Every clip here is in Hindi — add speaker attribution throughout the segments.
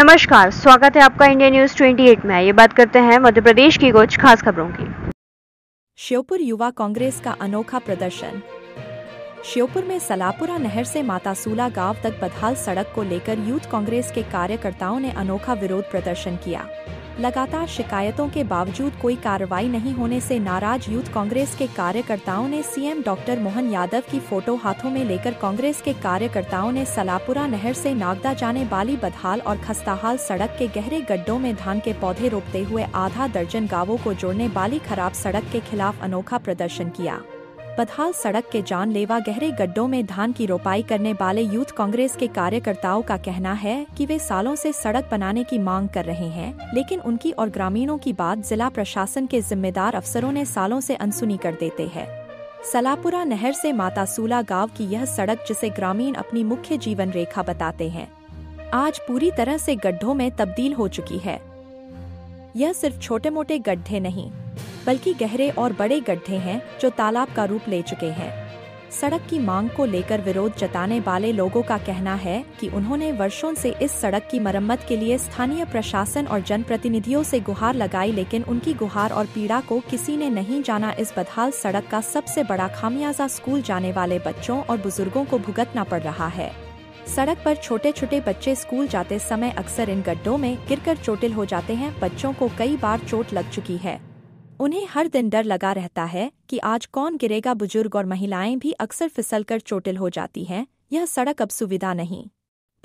Speaker 1: नमस्कार, स्वागत है आपका इंडिया न्यूज 28 में। ये बात करते हैं मध्य प्रदेश की कुछ खास खबरों की।
Speaker 2: श्योपुर युवा कांग्रेस का अनोखा प्रदर्शन। श्योपुर में सलापुरा नहर से मातासूला गांव तक बदहाल सड़क को लेकर यूथ कांग्रेस के कार्यकर्ताओं ने अनोखा विरोध प्रदर्शन किया। लगातार शिकायतों के बावजूद कोई कार्रवाई नहीं होने से नाराज यूथ कांग्रेस के कार्यकर्ताओं ने सीएम डॉक्टर मोहन यादव की फोटो हाथों में लेकर कांग्रेस के कार्यकर्ताओं ने सलापुरा नहर से नागदा जाने वाली बदहाल और खस्ताहाल सड़क के गहरे गड्ढों में धान के पौधे रोपते हुए आधा दर्जन गांवों को जोड़ने वाली खराब सड़क के खिलाफ अनोखा प्रदर्शन किया। बदहाल सड़क के जानलेवा गहरे गड्ढों में धान की रोपाई करने वाले यूथ कांग्रेस के कार्यकर्ताओं का कहना है कि वे सालों से सड़क बनाने की मांग कर रहे हैं, लेकिन उनकी और ग्रामीणों की बात जिला प्रशासन के जिम्मेदार अफसरों ने सालों से अनसुनी कर देते हैं। सलापुरा नहर से मातासूला गांव की यह सड़क, जिसे ग्रामीण अपनी मुख्य जीवन रेखा बताते हैं, आज पूरी तरह से गड्ढों में तब्दील हो चुकी है। यह सिर्फ छोटे मोटे गड्ढे नहीं, बल्कि गहरे और बड़े गड्ढे हैं जो तालाब का रूप ले चुके हैं। सड़क की मांग को लेकर विरोध जताने वाले लोगों का कहना है कि उन्होंने वर्षों से इस सड़क की मरम्मत के लिए स्थानीय प्रशासन और जनप्रतिनिधियों से गुहार लगाई, लेकिन उनकी गुहार और पीड़ा को किसी ने नहीं जाना। इस बदहाल सड़क का सबसे बड़ा खामियाजा स्कूल जाने वाले बच्चों और बुजुर्गों को भुगतना पड़ रहा है। सड़क पर छोटे छोटे बच्चे स्कूल जाते समय अक्सर इन गड्ढों में गिरकर चोटिल हो जाते हैं। बच्चों को कई बार चोट लग चुकी है। उन्हें हर दिन डर लगा रहता है कि आज कौन गिरेगा। बुजुर्ग और महिलाएं भी अक्सर फिसलकर चोटिल हो जाती हैं। यह सड़क अब सुविधा नहीं,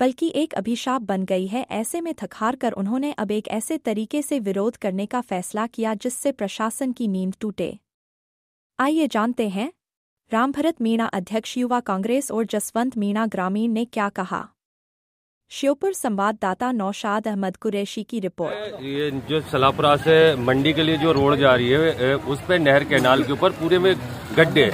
Speaker 2: बल्कि एक अभिशाप बन गई है। ऐसे में थक-हार कर उन्होंने अब एक ऐसे तरीके से विरोध करने का फैसला किया जिससे प्रशासन की नींद टूटे। आइए जानते हैं रामभरत मीणा, अध्यक्ष युवा कांग्रेस, और जसवंत मीणा, ग्रामीण, ने क्या कहा। श्योपुर संवाददाता नौशाद अहमद कुरैशी की रिपोर्ट।
Speaker 3: ये जो सलापुरा से मंडी के लिए जो रोड जा रही है, उस पे नहर कैनाल के ऊपर पूरे में गड्ढे।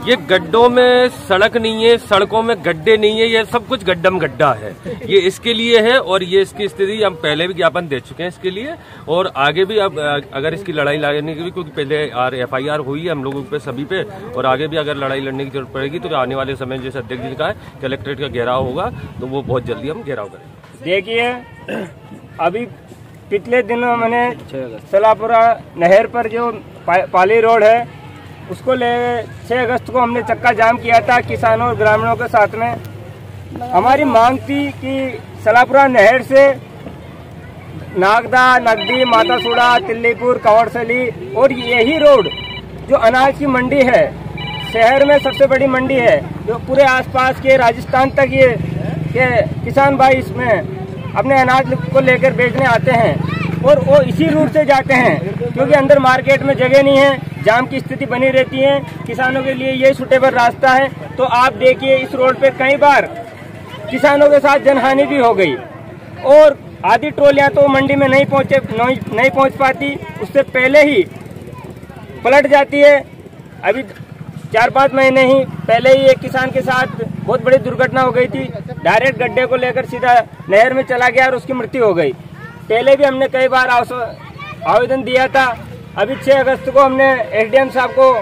Speaker 3: ये गड्ढों में सड़क नहीं है, सड़कों में गड्ढे नहीं है, ये सब कुछ गड्ढम गड्ढा है। ये इसके लिए है और ये इसकी स्थिति हम पहले भी ज्ञापन दे चुके हैं इसके लिए, और आगे भी अब अगर इसकी लड़ाई लड़ने की भी, क्योंकि पहले FIR हुई है हम लोगों पे सभी पे, और आगे भी अगर लड़ाई लड़ने की जरूरत पड़ेगी तो आने वाले समय जैसे अध्यक्ष जी का है कलेक्ट्रेट का घेराव होगा, तो वो बहुत जल्दी हम घेराव करेंगे।
Speaker 4: देखिए, अभी पिछले दिनों मैंने सलापुरा नहर पर जो पाली रोड है उसको ले 6 अगस्त को हमने चक्का जाम किया था किसानों और ग्रामीणों के साथ में। हमारी मांग थी कि सलापुरा नहर से नागदा, नगदी, मातासूला, तिल्लीपुर, कंवरसली और यही रोड जो अनाज की मंडी है, शहर में सबसे बड़ी मंडी है, जो पूरे आसपास के राजस्थान तक ये किसान भाई इसमें अपने अनाज को लेकर बेचने आते हैं, और वो इसी रूट से जाते हैं क्योंकि अंदर मार्केट में जगह नहीं है, जाम की स्थिति बनी रहती है। किसानों के लिए ये सूटेबल रास्ता है। तो आप देखिए, इस रोड पे कई बार किसानों के साथ जनहानि भी हो गई, और आधी ट्रॉलियां तो मंडी में नहीं पहुंच पाती, उससे पहले ही पलट जाती है। अभी 4-5 महीने ही पहले ही एक किसान के साथ बहुत बड़ी दुर्घटना हो गई थी। डायरेक्ट गड्ढे को लेकर सीधा नहर में चला गया और उसकी मृत्यु हो गई। पहले भी हमने कई बार आवेदन दिया था। अभी 6 अगस्त को हमने SDM साहब को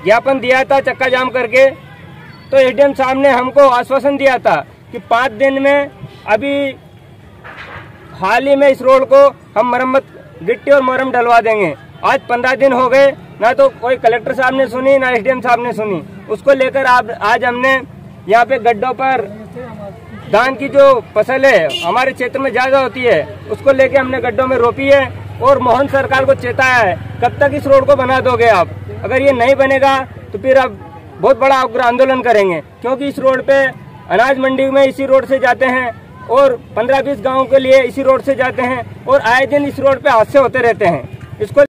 Speaker 4: ज्ञापन दिया था चक्का जाम करके, तो SDM साहब ने हमको आश्वासन दिया था कि 5 दिन में, अभी हाल ही में इस रोड को हम मरम्मत, गिट्टी और मोरम डलवा देंगे। आज 15 दिन हो गए, ना तो कोई कलेक्टर साहब ने सुनी, ना SDM साहब ने सुनी। उसको लेकर आज हमने यहाँ पे गड्ढों पर धान की जो फसल है हमारे क्षेत्र में ज्यादा होती है, उसको लेके हमने गड्ढों में रोपी है, और मोहन सरकार को चेताया है, कब तक इस रोड को बना दोगे आप। अगर ये नहीं बनेगा तो फिर अब बहुत बड़ा उग्र आंदोलन करेंगे, क्योंकि इस रोड पे अनाज मंडी में इसी रोड से जाते हैं, और 15-20 गाँव के लिए इसी रोड से जाते हैं, और आए दिन इस रोड पे हादसे होते रहते हैं। इसको